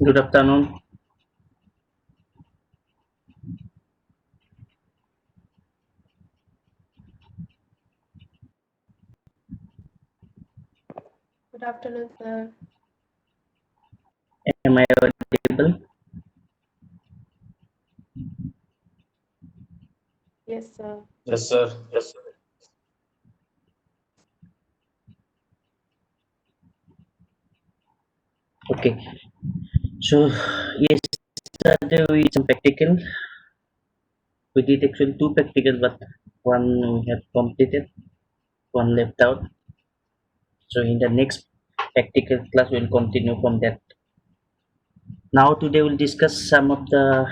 Good afternoon. Good afternoon, sir. Am I audible? Yes, sir. Yes, sir. Okay. So yesterday we did some practical. We did actually two practicals, but one we have completed, one left out. So in the next practical class we'll continue from that. Now today we'll discuss some of the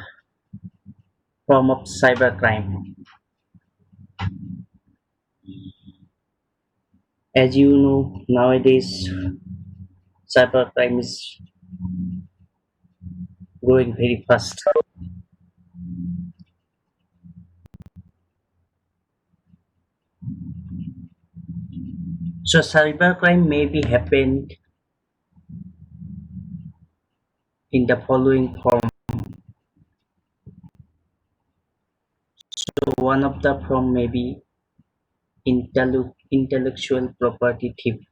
form of cybercrime. As you know, nowadays cybercrime is growing very fast. So cybercrime may be happened in the following form. So one of the form may be intellectual property theft.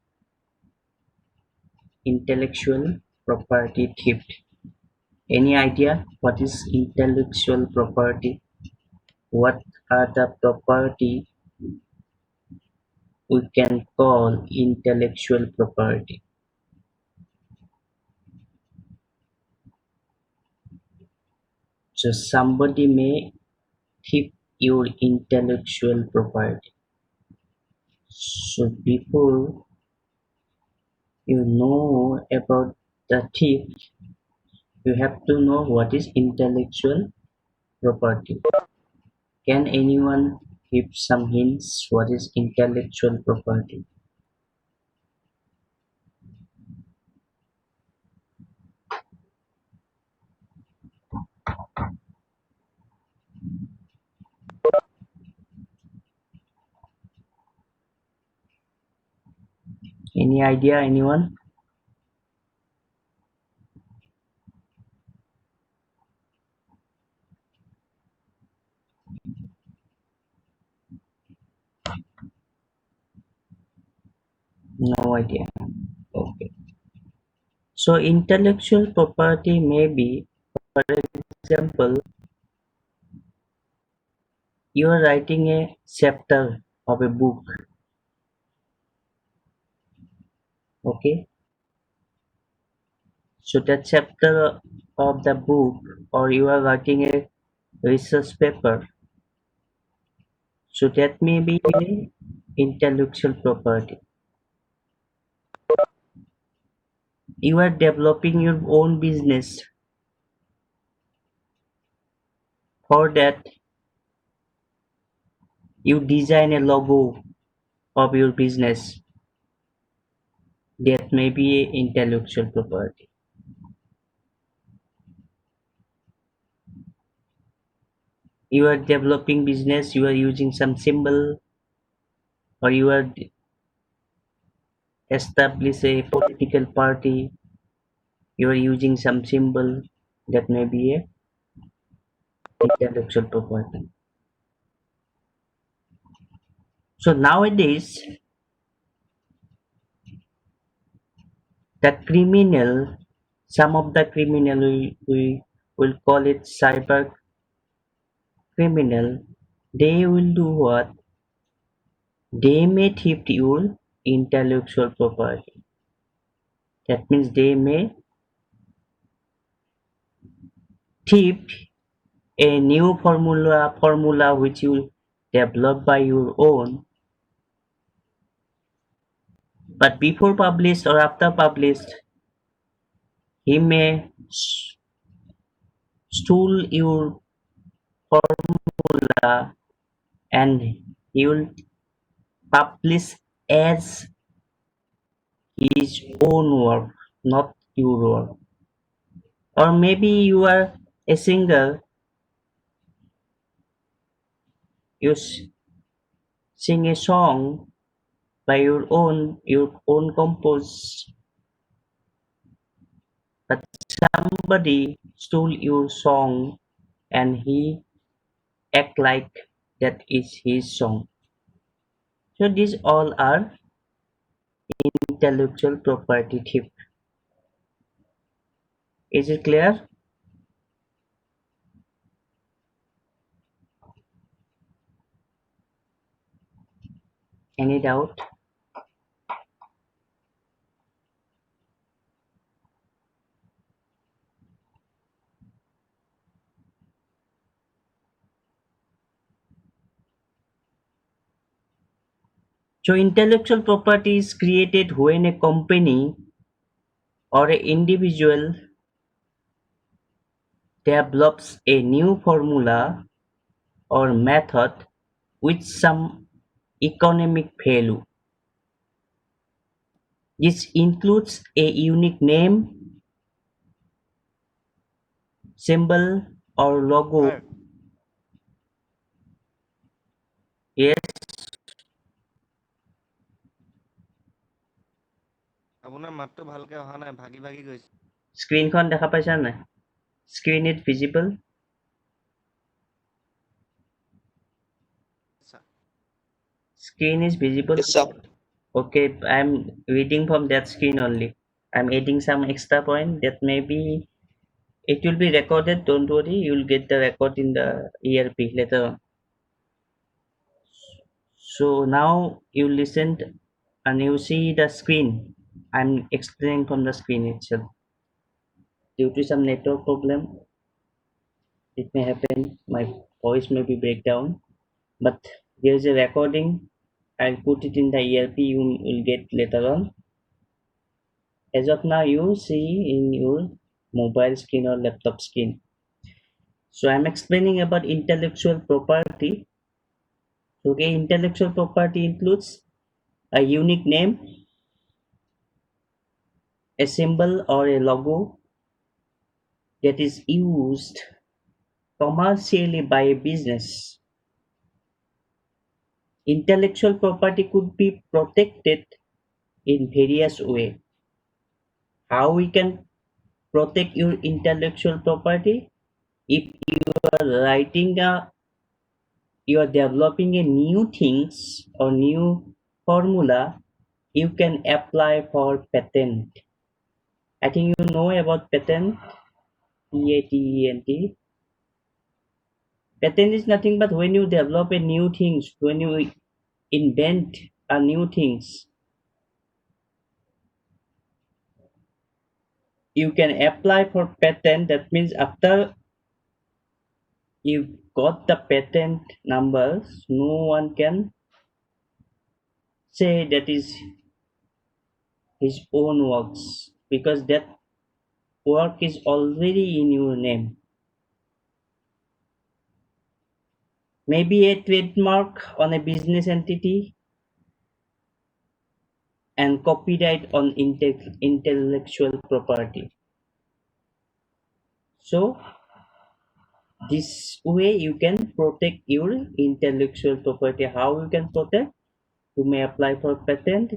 Intellectual property theft. Any idea what is intellectual property? What are the property we can call intellectual property? So somebody may thief your intellectual property. So before you know about the thief, you have to know what is intellectual property. Can anyone give some hints what is intellectual property? Any idea, anyone? No idea. Okay. So intellectual property may be, for example, you are writing a chapter of a book, okay? So that chapter of the book, or you are writing a research paper, so that may be intellectual property. You are developing your own business. For that, you design a logo of your business. That may be intellectual property. You are developing business, you are using some symbol, or you are establish a political party, you are using some symbol. That may be a intellectual property. So nowadays, the criminal, some of the criminal, we will call it cyber criminal, they will do what? They may thief your intellectual property. That means they may thief a new formula which you develop by your own, but before published or after published, he may steal your formula and he will publish as his own work, not your work. Or maybe you are a singer, you sing a song by your own compose, but somebody stole your song and he act like that is his song. So these all are intellectual property theft. Is it clear? Any doubt? So intellectual property is created when a company or an individual develops a new formula or method with some economic value. This includes a unique name, symbol, or logo. Sir, Yes, আপোনাৰ মাতটো ভালকে অহা নাই, ভাগি ভাগি গৈছে। স্ক্ৰীনখন দেখা পাইছা নাই? Screen is visible. আচ্ছা, Screen is visible. Yes, sir. Okay, I'm reading from that screen only. I'm adding some extra point that maybe it will be recorded. Don't worry, you'll get the record in the ERP later on. So now you listened and you see the screen. I'm explaining from the screen itself. Due to some network problem, it may happen. My voice may be breakdown, but there is a recording. I'll put it in the ERP. You will get later on. As of now, you see in your mobile screen or laptop screen. So I'm explaining about intellectual property. Okay, intellectual property includes a unique name, a symbol or a logo that is used commercially by a business. Intellectual property could be protected in various ways. How we can protect your intellectual property? If you are writing a you are developing a new things or new formula, you can apply for patent. I think you know about patent, patent. Patent is nothing but when you develop a new things, when you invent a new things, you can apply for patent. That means after you got the patent numbers, no one can say that is his own works because that work is already in your name. Maybe a trademark on a business entity and copyright on intellectual property. So this way you can protect your intellectual property. How you can protect? You may apply for patent,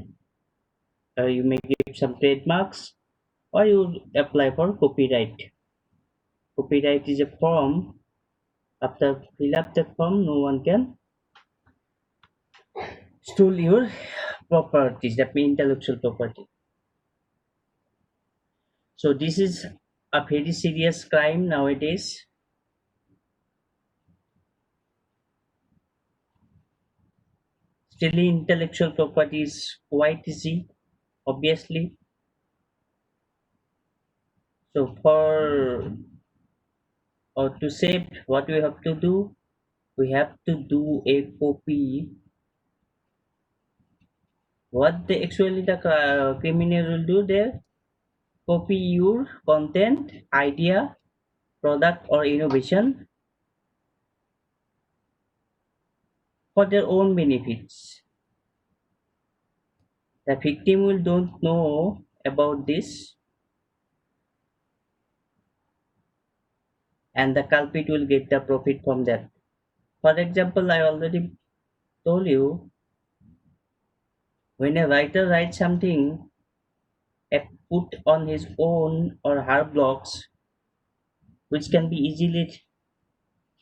or you may give some trademarks, or you apply for copyright. Copyright is a form. After fill up the form, no one can steal your properties. That means intellectual property. So this is a very serious crime nowadays. Stealing intellectual property is quite easy, obviously. So for or to save, what we have to do, we have to do a copy. What the actually the criminal will do there? Copy your content, idea, product or innovation for their own benefits. The victim will don't know about this and the culprit will get the profit from that. For example, I already told you when a writer writes something put on his own or her blocks, which can be easily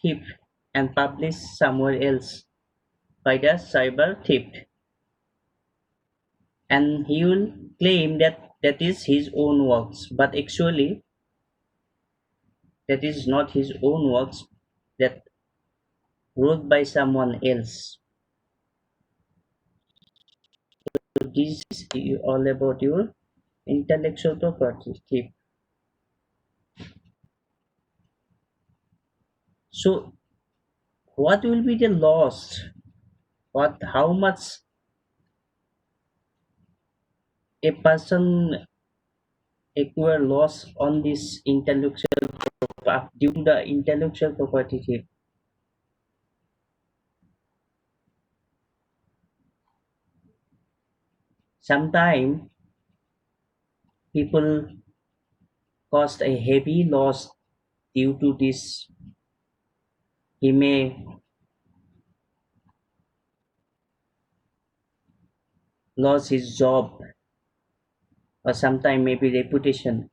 thieved and published somewhere else by the cyber thief. And he will claim that that is his own works, but actually that is not his own works, that wrote by someone else. So this is all about your intellectual property thief. So what will be the loss? What how much a person acquire loss on this intellectual due to the intellectual property thief? Sometimes people caused a heavy loss due to this. He may lose his job or sometime maybe reputation.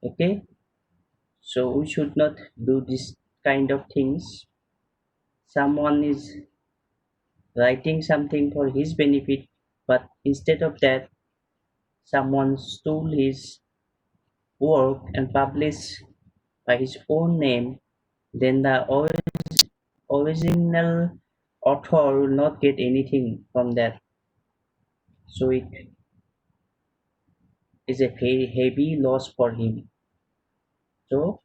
Okay, so we should not do this kind of things. Someone is writing something for his benefit, but instead of that, someone stole his work and published by his own name, then the original author will not get anything from that. So it is a very heavy loss for him. So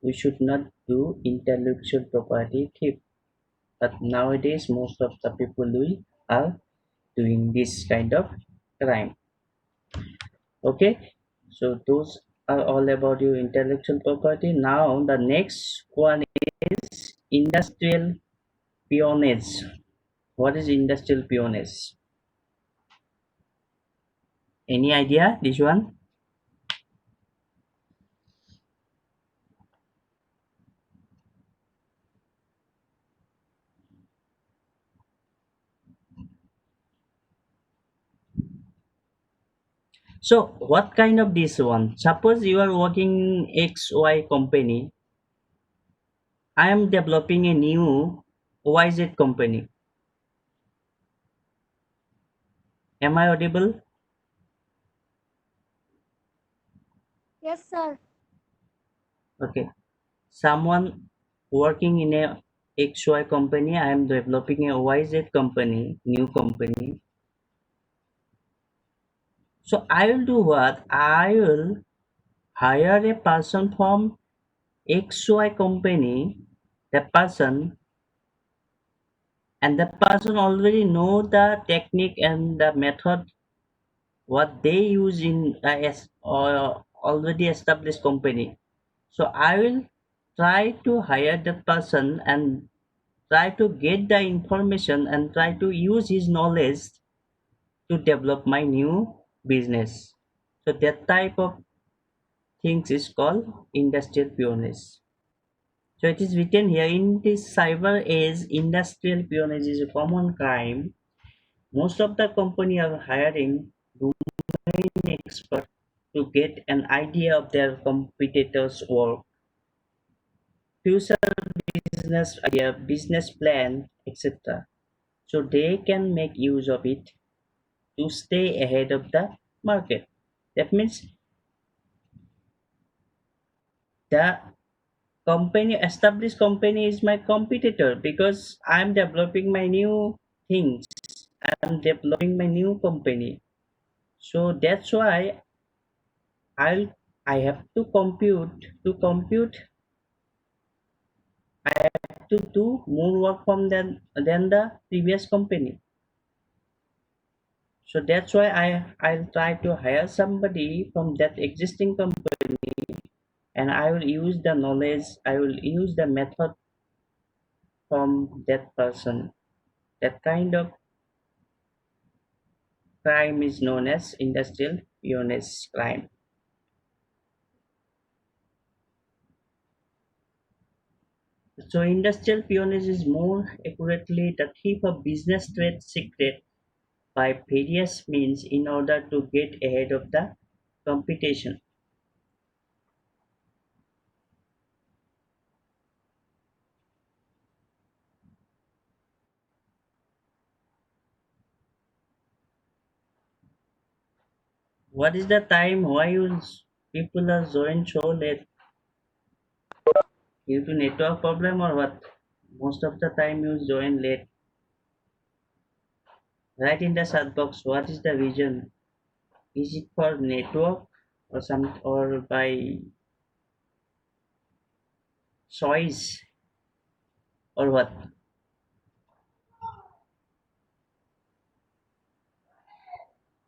we should not do intellectual property thief. But nowadays, most of the people are doing this kind of crime. Okay, so those are all about your intellectual property. Now the next one is industrial peonage. What is industrial peonage? Any idea? This one? So what kind of this one? Suppose you are working XY company. I am developing a new YZ company. Am I audible? Yes, sir. Okay. Someone working in a XY company, I am developing a YZ company, new company. So I will do what? I will hire a person from XY company, the person, and the person already know the technique and the method what they use in already established company. So I will try to hire that person and try to get the information and try to use his knowledge to develop my new business. So that type of things is called industrial peonage. So it is written here in this cyber age, industrial peonage is a common crime. Most of the company are hiring domain expert to get an idea of their competitors' work, future business idea, business plan, etc. So they can make use of it to stay ahead of the market. That means the company, established company is my competitor because I'm developing my new things. I'm developing my new company. So that's why I'll I have to compute I have to do more work from than the previous company. So that's why I'll try to hire somebody from that existing company, and I will use the knowledge, I will use the method from that person. That kind of crime is known as industrial espionage crime. So industrial espionage is more accurately the thief of business trade secret by various means in order to get ahead of the competition. What is the time? Why you people are joined so late? Due to network problem or what? Most of the time you join late. Write in the chat box what is the reason? Is it for network or some or by choice or what?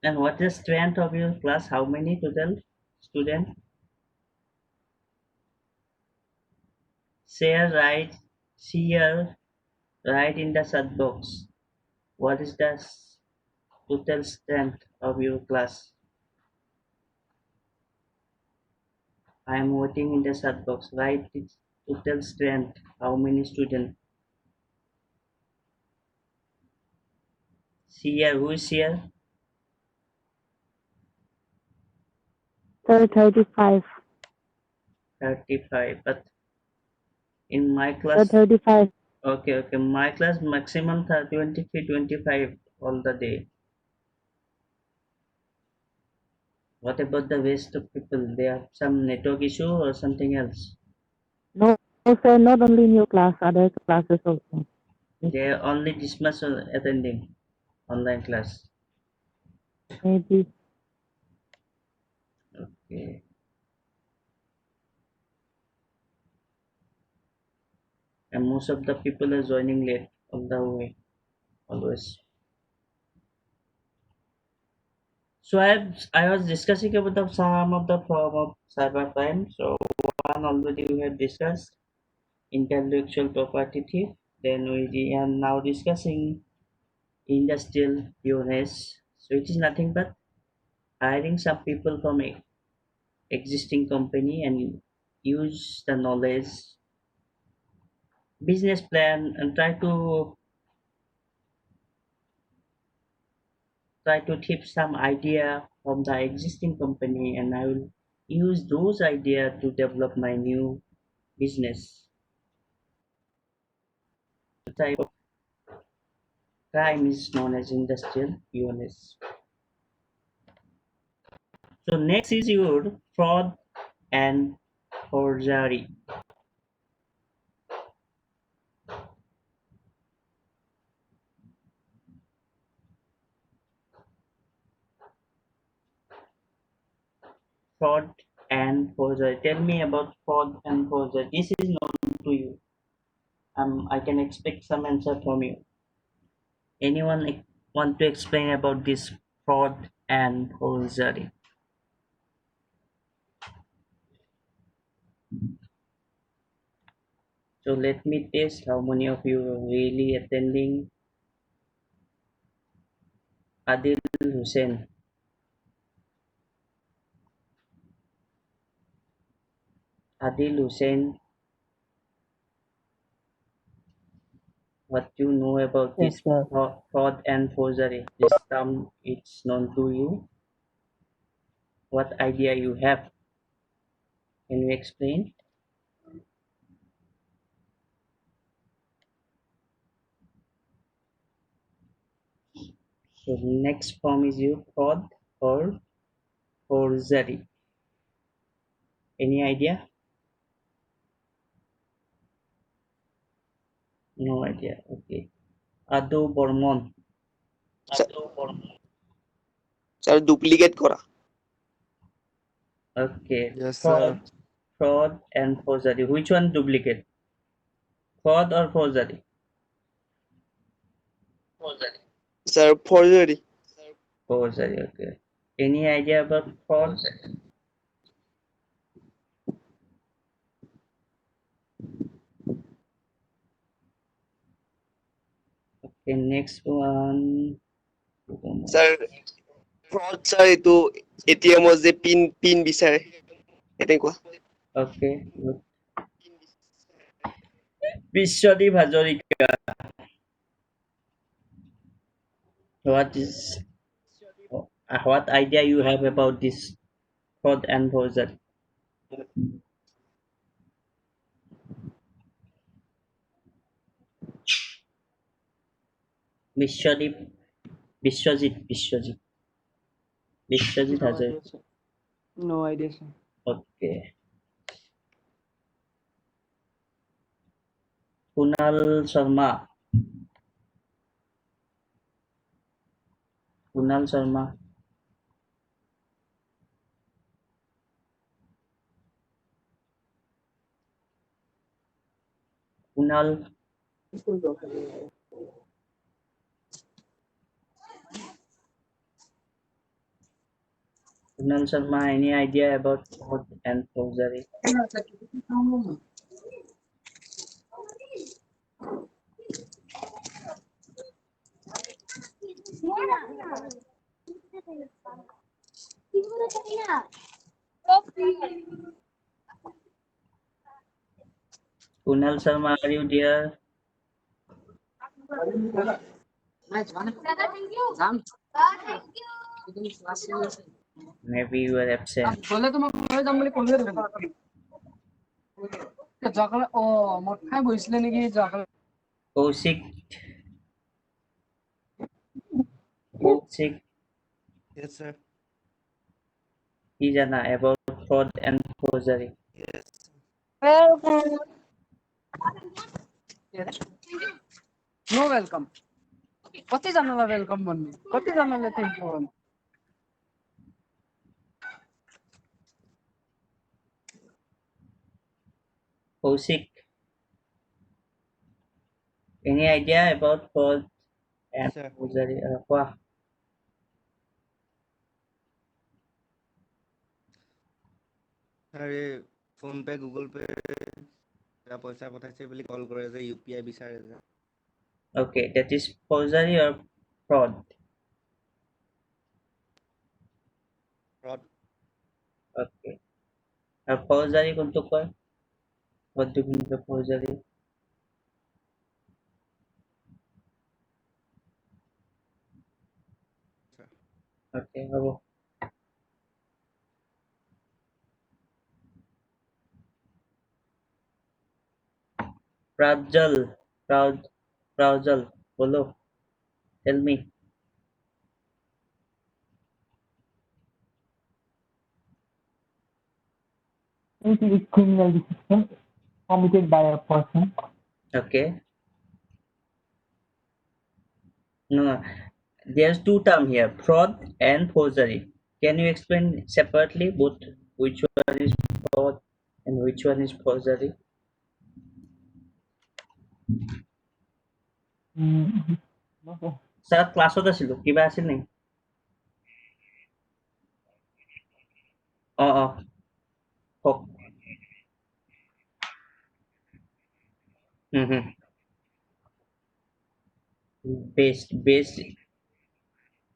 And what is strength of your class? How many total student? Share, write, share, write in the chat box. What is the total strength of your class? I am waiting in the chat box. Write its total strength. How many students? Share, who is here? Sir, 35. 35. But in my Sir, class, 35. okay. My class maximum 23, 25 all the day. What about the rest of people? They have some network issue or something else? No, sir, not only in your class, other classes also. They are only this much attending online class. Maybe. Okay. And most of the people are joining late all the way, always. So I was discussing about some of the form of cybercrime. So one already we have discussed intellectual property thief. Then we are now discussing industrial espionage. So it is nothing but hiring some people from a existing company and use the knowledge, business plan, and try to tip some idea from the existing company, and I will use those ideas to develop my new business. The type of crime is known as industrial espionage. So next is your fraud and forgery. Fraud and forgery. Tell me about fraud and forgery. This is known to you. I can expect some answer from you. Anyone want to explain about this fraud and forgery? So let me test how many of you are really attending. Adil Hussein. Adil Hussein, what you know about Yes, this sir. fraud and forgery? This term it's known to you. What idea you have? Can you explain? So next form is your fraud or forgery. Any idea? No idea. Okay. Ado Bormon. Sir duplicate করা Okay. Yes, Fraud, sir. fraud and forgery. Which one duplicate? Fraud or forgery? Sir forgery Forgery. Okay. Any idea about fraud? Okay. Next one. Sir fraud sir এইটো এটিএমৰ যে pin বিচাৰে এনেকুৱা Okay. Good. Vishwadip Hazarika. What is what idea you have about this fraud and forgery? Vishwadip, Vishwajit No Hazarika. idea, sir. No idea, sir. Okay. Kunal Sharma. Kunal Sharma. Kunal. Kunal Sharma. Any idea about fraud and forgery? Kunal Sharma, are you there? Maybe you are absent. बोले तो मैं बोले जाम बोले call कर जगले ओ मोठा बसले नेकी जगले Kaushik. Kaushik. Yes, sir. He jana about fraud and forgery. Yes. No welcome कति जनालाई वेलकम भन्ने कति जनाले थ्यांक यू भन्ने Kaushik. Any idea about fraud and Yes, sir. forgery? Wah. আরে ফোন পে গুগল পে পইচা পঠাইছে বুলি কল কৰে যে ইউপিআই বিচাৰে যে Okay, that is forgery or fraud? Fraud Okay. Forgery কোনটো কয়? What do you mean by forgery? Okay, হ'ব. Prajal. Prajal. Bolo. Tell me. It is criminal decision committed by a person. Okay. No. There's two terms here, fraud and forgery. Can you explain separately both which one is fraud and which one is forgery? No, sir. Sir, ক্লাছত আছিলো কিবা আছিল নেকি? অ কওক হুম best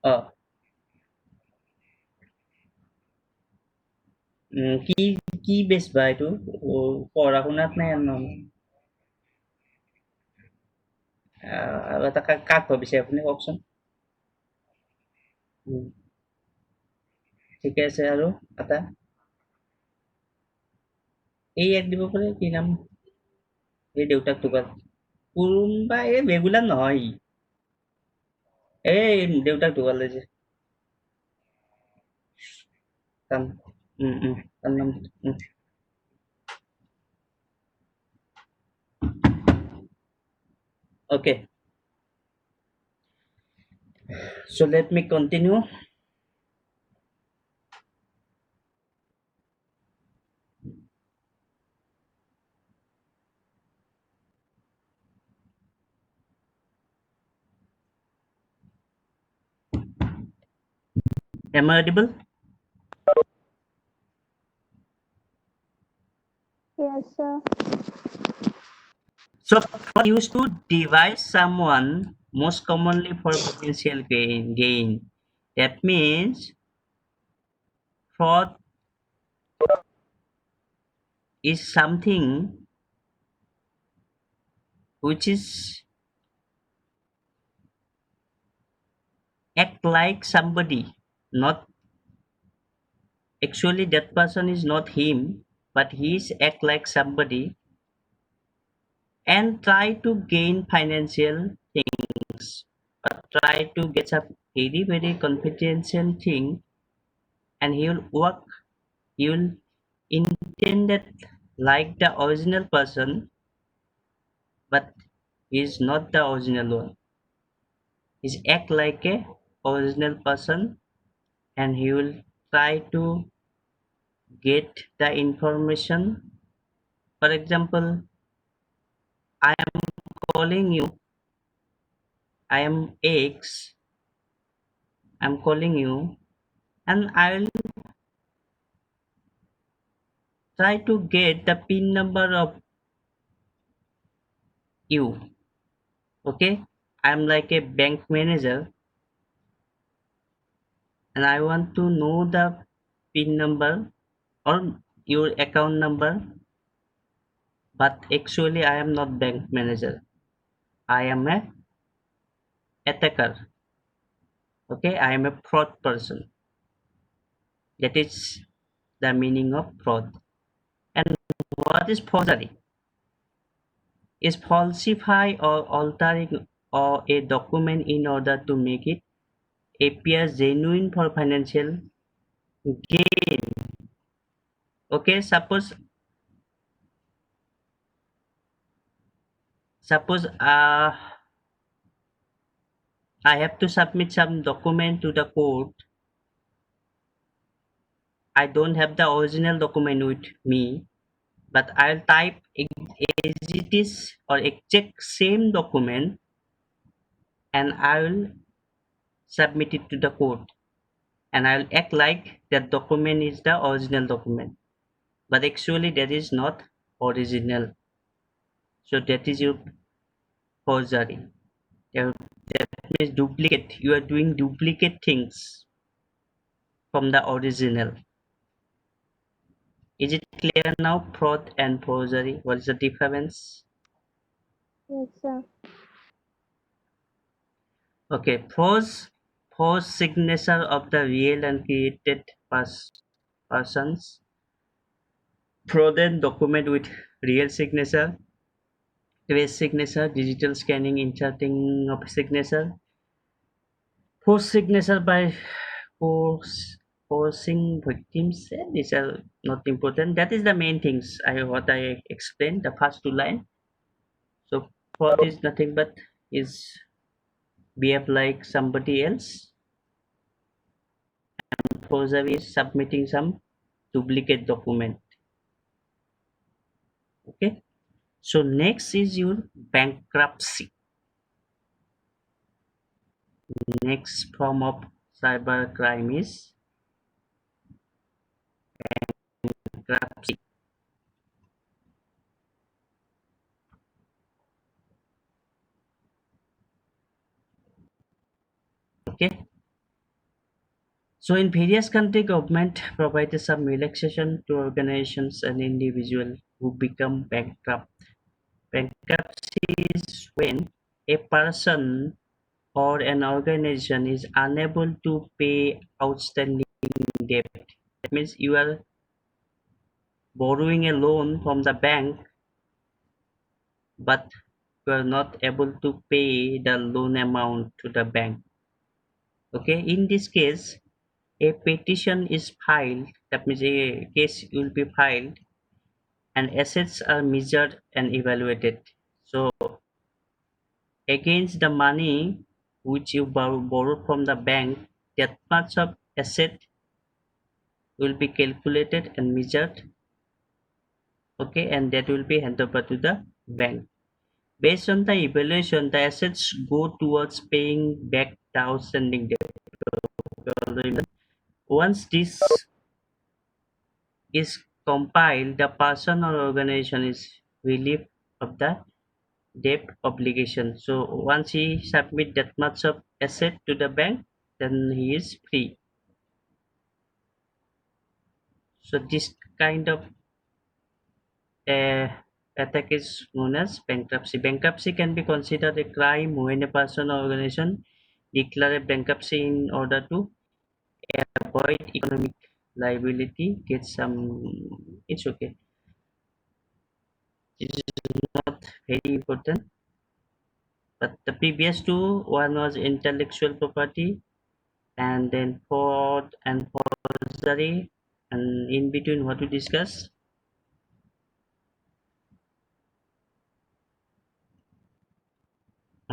অ কি কি best বা এইটো পঢ়া শুনাত নাই আৰু এটা কাক ভাবিছে আপুনি কওকচোন ঠিকে আছে আৰু এটা এই এক দিব পাৰে কি নাম এই দেউতাক ঢুকাল কোনোবা এই ৰেগুলাৰ নহয় এই দেউতাক ঢুকালে যে তাৰ তাৰ নাম okay, so let me continue. Am I audible? Yes, sir. So fraud used to devise someone most commonly for potential gain. That means fraud is something which is act like somebody, not actually that person is not him, but he is act like somebody and try to gain financial things, or try to get a very confidential thing, and he will work, he will intended like the original person, but he is not the original one. He's act like a original person, and he will try to get the information. For example, I am calling you, I am X, I'm calling you, and I'll try to get the PIN number of you. Okay, I'm like a bank manager, and I want to know the PIN number or your account number, but actually I am not bank manager. I am a attacker. Okay, I am a fraud person. That is the meaning of fraud. And what is forgery? Is falsify or altering or a document in order to make it appear genuine for financial gain. Okay, suppose I have to submit some document to the court. I don't have the original document with me, but I'll type as it is or exact same document, and I will submit it to the court, and I'll act like that document is the original document, but actually that is not original. So that is your forgery. That means duplicate. You are doing duplicate things from the original. Is it clear now? Fraud and forgery. What is the difference? Yes, sir. Okay, force signature of the real and created persons. Fraudulent document with real signature. Trace signature. Digital scanning, inserting of signature. Force signature by forcing victims. These are not important. That is the main things. What I explained. The first two line. So fraud is nothing but is behave like somebody else. Forgery is submitting some duplicate document. Okay. So next is your bankruptcy. Next form of cyber crime is bankruptcy. Okay. So in various country, government provides some relaxation to organizations and individuals who become bankrupt. Bankruptcy is when a person or an organization is unable to pay outstanding debt. That means you are borrowing a loan from the bank, but you are not able to pay the loan amount to the bank. Okay, in this case, a petition is filed. That means a case will be filed, and assets are measured and evaluated. So against the money which you borrowed from the bank, that much of asset will be calculated and measured. Okay, and that will be handed over to the bank. Based on the evaluation, the assets go towards paying back the outstanding debt. Once this is compiled, the person or organization is relieved of the debt obligation. So once he submit that much of asset to the bank, then he is free. So this kind of uh, attack is known as bankruptcy. Bankruptcy can be considered a crime when a person or organization declare a bankruptcy in order to avoid economic liability, get some. It's okay. It is not very important. But the previous two, one was intellectual property, and then fraud and forgery, and in between what we discuss,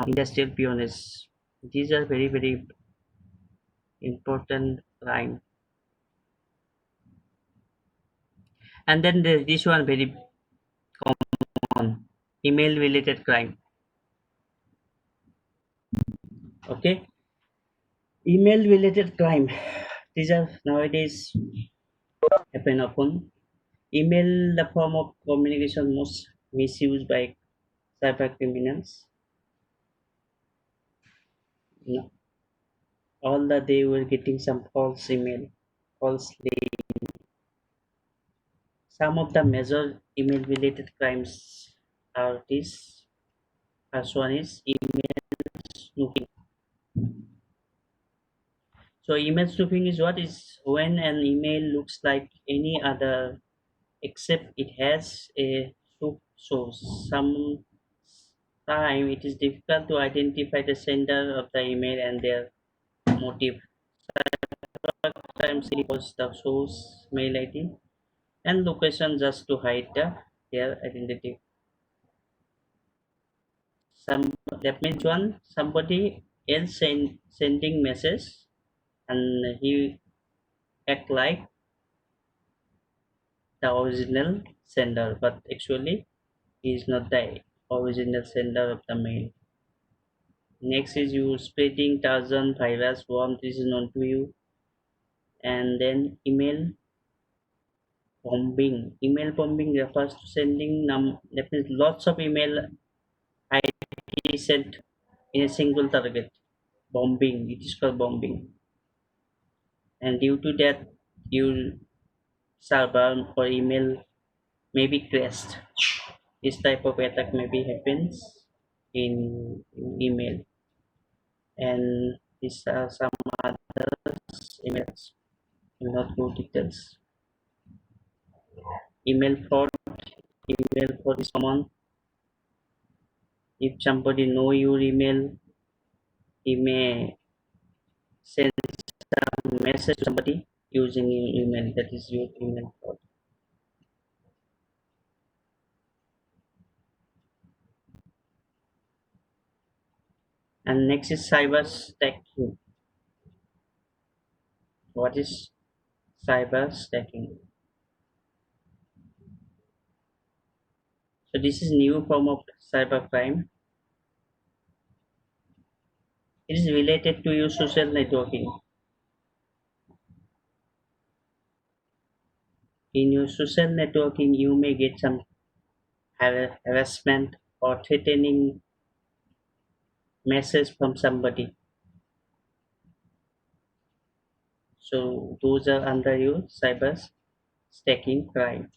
industrial espionage. These are very important crime. And then there's this one very common, email related crime. Okay, email related crime. These are nowadays happen often. Email, the form of communication most misused by cyber criminals. No, all the day we're getting some false email, false link. Some of the major email related crimes are this. First one is email snooping. So email snooping is what is when an email looks like any other except it has a snoop source. Some time it is difficult to identify the sender of the email and their motive. Sometimes it was the source mail ID and location just to hide their identity. Some that means one somebody else sending message and he act like the original sender, but actually he is not the original sender of the mail. Next is you spreading thousand virus worm. This is known to you, and then email bombing. Email bombing refers to sending that means lots of email ID sent in a single target. Bombing. It is called bombing, and due to that, your server or email may be crashed. This type of attack maybe happens in email, and these are some other emails. Will not go details. Email fraud. Email fraud is common. If somebody know your email, he may send some message to somebody using your email. That is your email fraud. And next is cyber stacking. What is cyber stacking? So this is new form of cybercrime. It is related to your social networking. In your social networking, you may get some harassment or threatening message from somebody. So those are under your cyber stacking crime.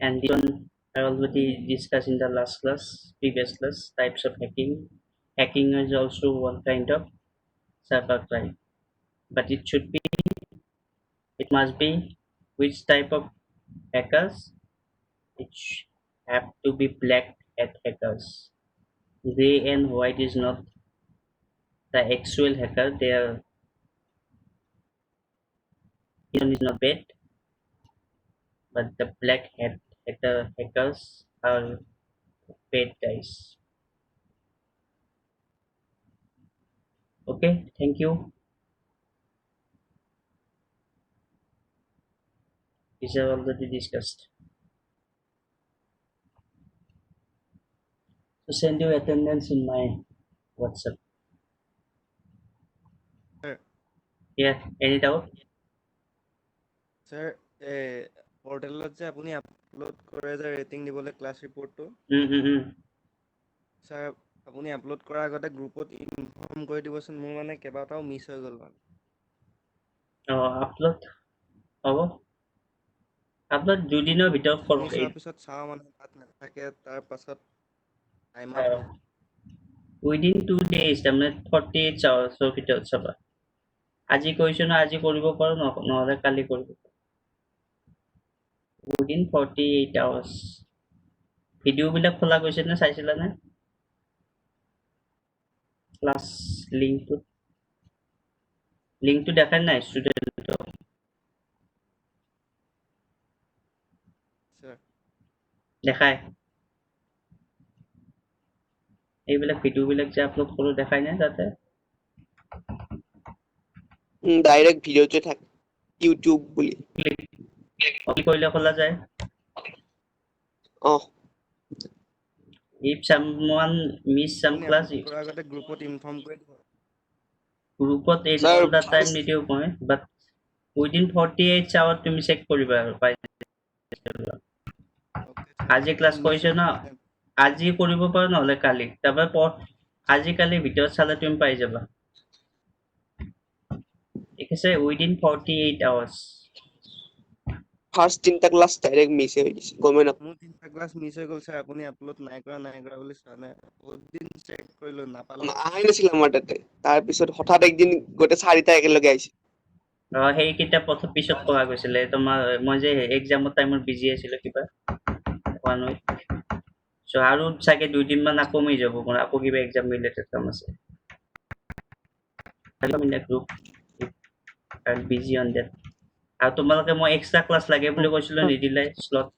And this one I already discussed in the last class, previous class, types of hacking. Hacking is also one kind of cyber crime, but it must be which type of hackers. It have to be black hat hackers. Gray and white is not the actual hacker. Their intention is not bad, but the black hat hackers are bad guys. Okay, thank you. These are already discussed. So send your attendance in my WhatsApp. Sir, Yeah, any doubt? sir, পৰ্টেলত যে আপুনি upload কৰে যে rating দিবলৈ class ৰিপৰ্টটো Mm-hmm. Sir আপুনি upload কৰাৰ আগতে গ্ৰুপত ইনফৰ্ম কৰি দিবচোন, মোৰ মানে কেইবাটাও মিছ হৈ গ'ল মানে। আপলোড হ'ব। আপলোড 2 দিনৰ ভিতৰত শুনি কৰক। চোৱাৰ পিছত চাওঁ মানে তাত নাথাকে, তাৰ পাছত টাইমত হয়। উইদিন 2 days, তাৰমানে 48 hours ভিতৰত চাবা। আজি কৈছো না, আজি কৰিব পাৰো, নহ'লে কালি কৰিব পাৰো। Within 48 hours। ভিডিঅ'বিলাক খোলা গৈছে নে, চাইছিলা নে? ক্লাছ লিংকটো দেখাই নাই ষ্টুডেণ্টক? ছাৰ দেখায়। এইবিলাক ভিডিঅ'বিলাক যে আপলোড কৰো দেখাই নাই তাতে? ডাইৰেক্ট ভিডিঅ'তে থাকে ইউটিউব বুলি। কি কৰিলে খোলা যায়? অহ, If someone miss some আপুনি class, আপলোড কৰাৰ আগতে গ্ৰুপত ইনফৰ্ম কৰি দিব। গ্ৰুপত Sir, all the time first- নিদিও মই, but within 48 hours তুমি চেক কৰিবা আৰু পাই যাবা। অ'কে ছাৰ, আজি মোৰ ক্লাছ মিছ কৰিছে হৈ ন, গ'ল মানে। আজি কৰিব পাৰো নহ'লে কালি। তাৰপৰা আজিকালি ভিডিঅ'ত চালে তুমি পাই যাবা। ঠিক আছে, উইদিন 48 hours। ফাৰ্ষ্ট 3টা ক্লাছ ডাইৰেক্ট মিছ হৈ গৈছে, গমেই নাপাওঁ। মোৰ 3টা ক্লাছ মিছ হৈ গ'ল ছাৰ, আপুনি আপলোড নাই কৰা বুলি চোৱা নাই। বহুত দিন চেক কৰিলো, নাপালো। আহাই নাছিল আমাৰ তাতে। তাৰপিছত হঠাৎ একদিন গোটেই 4টা একেলগে আহিছে। সেইকেইটা পিছত কোৱা গৈছিলে, তোমাৰ মই যে এক্সামৰ টাইমত বিজি আছিলো কিবা 1 week। চ' আৰু চাগে 2 দিন মান আকৌ মিছ যাব মোৰ, আকৌ কিবা এক্সাম ৰিলেটেড কাম আছে। Busy on date. আৰু তোমালোকে মই এক্সট্ৰা ক্লাছ লাগে বুলি কৈছিলো, নিদিলাই শ্লট।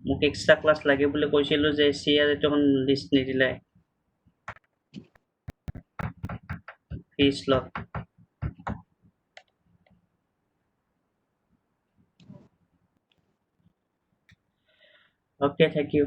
মোক এক্সট্ৰা ক্লাছ লাগে বুলি কৈছিলো যে, CRA লিষ্ট নিদিলাই। Free slot. Okay, thank you.